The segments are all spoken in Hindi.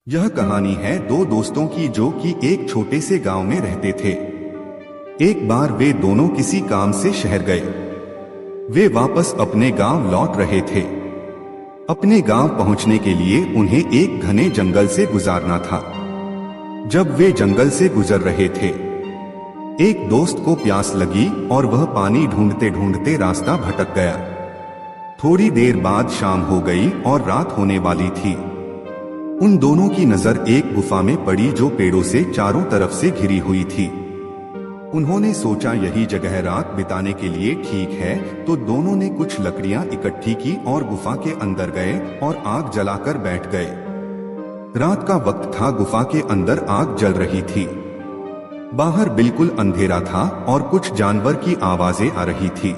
यह कहानी है दो दोस्तों की जो कि एक छोटे से गांव में रहते थे। एक बार वे दोनों किसी काम से शहर गए। वे वापस अपने गांव लौट रहे थे। अपने गांव पहुंचने के लिए उन्हें एक घने जंगल से गुजारना था। जब वे जंगल से गुजर रहे थे, एक दोस्त को प्यास लगी और वह पानी ढूंढते ढूंढते रास्ता भटक गया। थोड़ी देर बाद शाम हो गई और रात होने वाली थी। उन दोनों की नजर एक गुफा में पड़ी जो पेड़ों से चारों तरफ से घिरी हुई थी। उन्होंने सोचा यही जगह रात बिताने के लिए ठीक है, तो दोनों ने कुछ लकड़ियां इकट्ठी की और गुफा के अंदर गए और आग जलाकर बैठ गए। रात का वक्त था, गुफा के अंदर आग जल रही थी। बाहर बिल्कुल अंधेरा था और कुछ जानवर की आवाजें आ रही थी।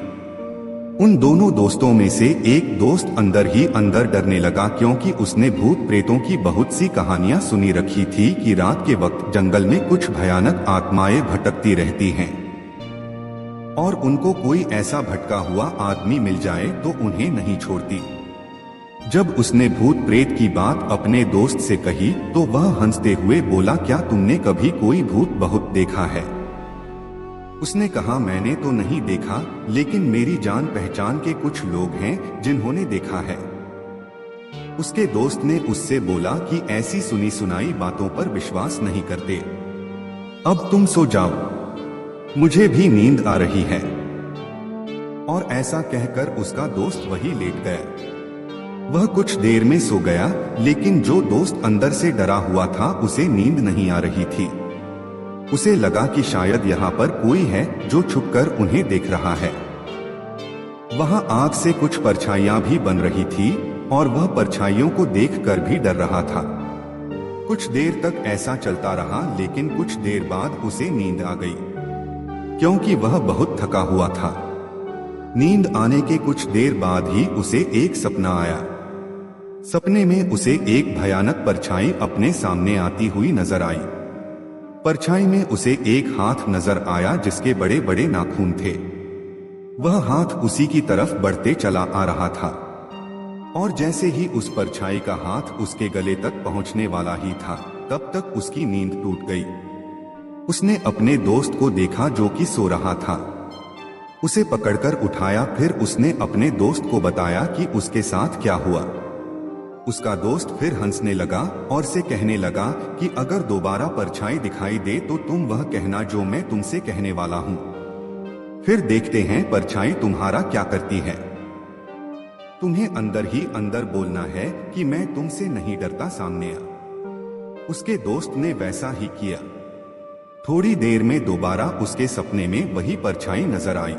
उन दोनों दोस्तों में से एक दोस्त अंदर ही अंदर डरने लगा, क्योंकि उसने भूत प्रेतों की बहुत सी कहानियां सुनी रखी थी कि रात के वक्त जंगल में कुछ भयानक आत्माएं भटकती रहती हैं और उनको कोई ऐसा भटका हुआ आदमी मिल जाए तो उन्हें नहीं छोड़ती। जब उसने भूत प्रेत की बात अपने दोस्त से कही तो वह हंसते हुए बोला, क्या तुमने कभी कोई भूत बहुत देखा है? उसने कहा, मैंने तो नहीं देखा, लेकिन मेरी जान पहचान के कुछ लोग हैं जिन्होंने देखा है। उसके दोस्त ने उससे बोला कि ऐसी सुनी सुनाई बातों पर विश्वास नहीं करते। अब तुम सो जाओ, मुझे भी नींद आ रही है। और ऐसा कहकर उसका दोस्त वही लेट गया। वह कुछ देर में सो गया, लेकिन जो दोस्त अंदर से डरा हुआ था उसे नींद नहीं आ रही थी। उसे लगा कि शायद यहाँ पर कोई है जो छुपकर उन्हें देख रहा है। वहाँ आग से कुछ परछाइयां भी बन रही थी और वह परछाइयों को देखकर भी डर रहा था। कुछ देर तक ऐसा चलता रहा, लेकिन कुछ देर बाद उसे नींद आ गई, क्योंकि वह बहुत थका हुआ था। नींद आने के कुछ देर बाद ही उसे एक सपना आया। सपने में उसे एक भयानक परछाई अपने सामने आती हुई नजर आई। परछाई में उसे एक हाथ नजर आया जिसके बड़े बड़े नाखून थे। वह हाथ उसी की तरफ बढ़ते चला आ रहा था और जैसे ही उस परछाई का हाथ उसके गले तक पहुंचने वाला ही था, तब तक उसकी नींद टूट गई। उसने अपने दोस्त को देखा जो कि सो रहा था। उसे पकड़कर उठाया, फिर उसने अपने दोस्त को बताया कि उसके साथ क्या हुआ। उसका दोस्त फिर हंसने लगा और से कहने लगा कि अगर दोबारा परछाई दिखाई दे तो तुम वह कहना जो मैं तुमसे कहने वाला हूँ। फिर देखते हैं परछाई तुम्हारा क्या करती है। तुम्हें अंदर ही अंदर बोलना है कि मैं तुमसे नहीं डरता, सामने आ। उसके दोस्त ने वैसा ही किया। थोड़ी देर में दोबारा उसके सपने में वही परछाई नजर आई।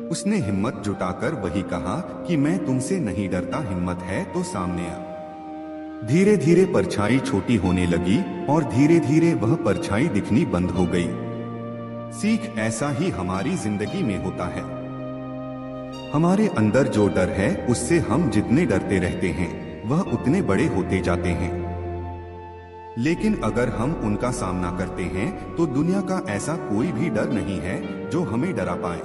उसने हिम्मत जुटाकर वही कहा कि मैं तुमसे नहीं डरता, हिम्मत है तो सामने आ। धीरे धीरे परछाई छोटी होने लगी और धीरे धीरे वह परछाई दिखनी बंद हो गई। सीख ऐसा ही हमारी जिंदगी में होता है। हमारे अंदर जो डर है उससे हम जितने डरते रहते हैं वह उतने बड़े होते जाते हैं। लेकिन अगर हम उनका सामना करते हैं तो दुनिया का ऐसा कोई भी डर नहीं है जो हमें डरा पाए।